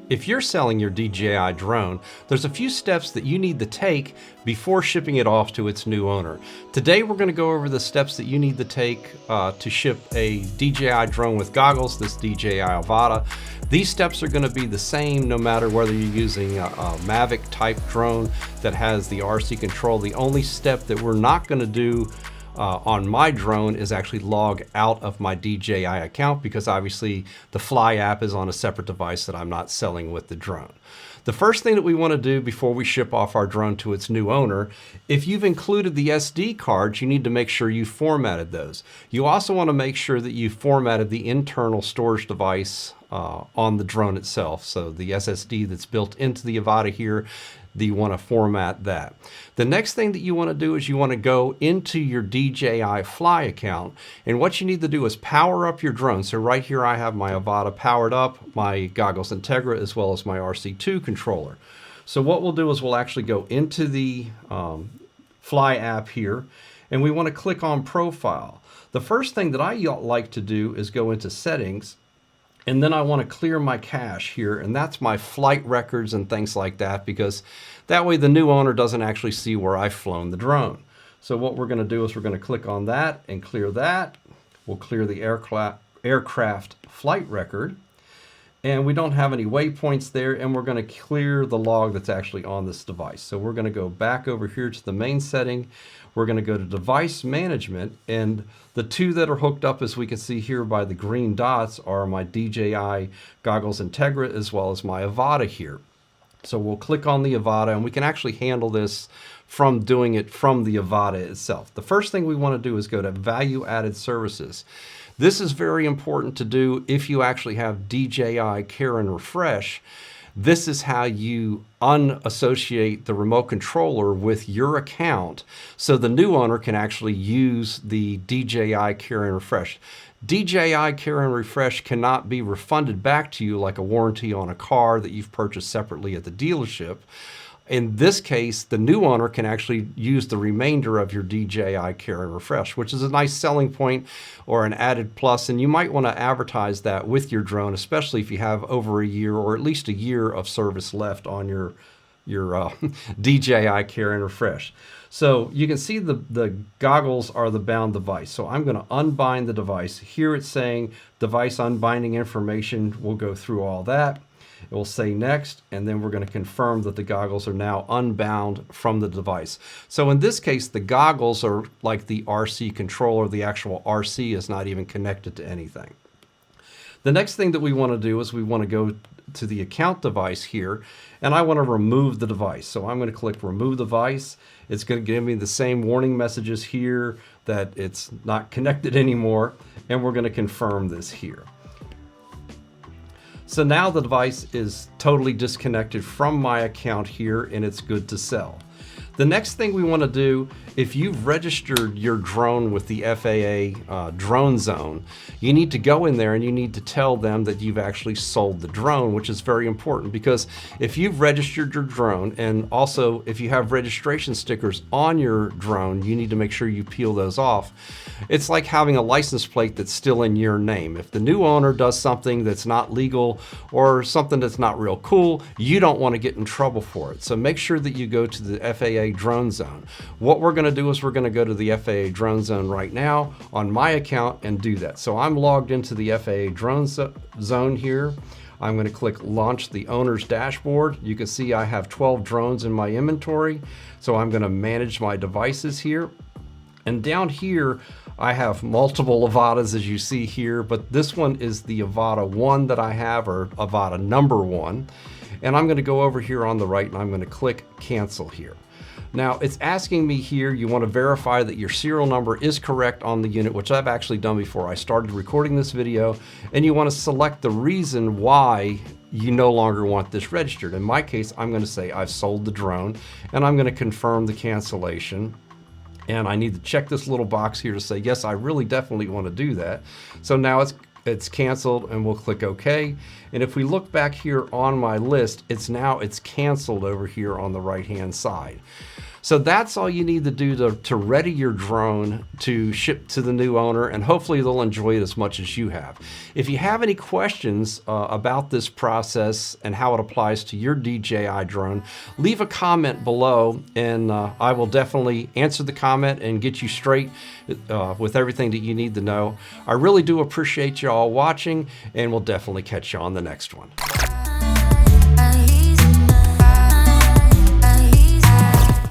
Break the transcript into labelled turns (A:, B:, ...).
A: If you're selling your DJI drone, there's a few steps that you need to take before shipping it off to its new owner. Today we're going to go over the steps that you need to take to ship a DJI drone with goggles, this DJI Avata. These steps are going to be the same no matter whether you're using a Mavic type drone that has the RC control. The only step that we're not going to do on my drone is actually log out of my DJI account, because obviously the Fly app is on a separate device that I'm not selling with the drone. The first thing that we want to do before we ship off our drone to its new owner, if you've included the SD cards, you need to make sure you formatted those. You also want to make sure that you formatted the internal storage device on the drone itself. So the SSD that's built into the Avata here, you want to format that. The next thing that you want to do is you want to go into your DJI Fly account, and what you need to do is power up your drone. So right here I have my Avata powered up, my Goggles Integra, as well as my RC2 controller. So what we'll do is we'll actually go into the Fly app here, and we want to click on Profile. The first thing that I like to do is go into Settings, and then I want to clear my cache here, and that's my flight records and things like that, because that way the new owner doesn't actually see where I've flown the drone. So what we're going to do is we're going to click on that and clear that. We'll clear the aircraft flight record, and we don't have any waypoints there, and we're going to clear the log that's actually on this device. So we're going to go back over here to the main setting. We're going to go to device management, and the two that are hooked up, as we can see here by the green dots, are my DJI Goggles Integra as well as my Avata here. So we'll click on the Avata, and we can actually handle this from doing it from the Avata itself. The first thing we want to do is go to Value Added Services. This is very important to do if you actually have DJI Care and Refresh. This is how you unassociate the remote controller with your account, so the new owner can actually use the DJI Care and Refresh. DJI Care and Refresh cannot be refunded back to you like a warranty on a car that you've purchased separately at the dealership. In this case, the new owner can actually use the remainder of your DJI Care and Refresh, which is a nice selling point or an added plus, and you might want to advertise that with your drone, especially if you have over a year or at least a year of service left on your DJI Care and Refresh. So you can see the goggles are the bound device. So I'm going to unbind the device. Here it's saying device unbinding information. We'll go through all that. It will say next, and then we're going to confirm that the goggles are now unbound from the device. So in this case, the goggles are like the RC controller. The actual RC is not even connected to anything. The next thing that we want to do is we want to go to the account device here, and I want to remove the device. So I'm going to click Remove Device. It's going to give me the same warning messages here that it's not connected anymore, and we're going to confirm this here. So now the device is totally disconnected from my account here, and it's good to sell. The next thing we want to do, if you've registered your drone with the FAA Drone Zone, you need to go in there and you need to tell them that you've actually sold the drone, which is very important, because if you've registered your drone, and also if you have registration stickers on your drone, you need to make sure you peel those off. It's like having a license plate that's still in your name. If the new owner does something that's not legal or something that's not real cool, you don't want to get in trouble for it. So make sure that you go to the FAA Drone Zone. What we're going to do is we're going to go to the FAA Drone Zone right now on my account and do that. So I'm logged into the FAA Drone Zone here. I'm going to click Launch the Owner's Dashboard. You can see I have 12 drones in my inventory. So I'm going to manage my devices here. And down here, I have multiple Avatas, as you see here, but this one is the Avata 1 that I have, or Avata number 1. And I'm going to go over here on the right, and I'm going to click Cancel here. Now it's asking me here, you want to verify that your serial number is correct on the unit, which I've actually done before I started recording this video, and you want to select the reason why you no longer want this registered. In my case, I'm going to say I've sold the drone, and I'm going to confirm the cancellation. And I need to check this little box here to say, yes, I really definitely want to do that. So now it's canceled, and we'll click OK. And if we look back here on my list, it's canceled over here on the right hand side. So that's all you need to do to ready your drone to ship to the new owner, and hopefully they'll enjoy it as much as you have. If you have any questions about this process and how it applies to your DJI drone, leave a comment below, and I will definitely answer the comment and get you straight with everything that you need to know. I really do appreciate you all watching, and we'll definitely catch you on the next one.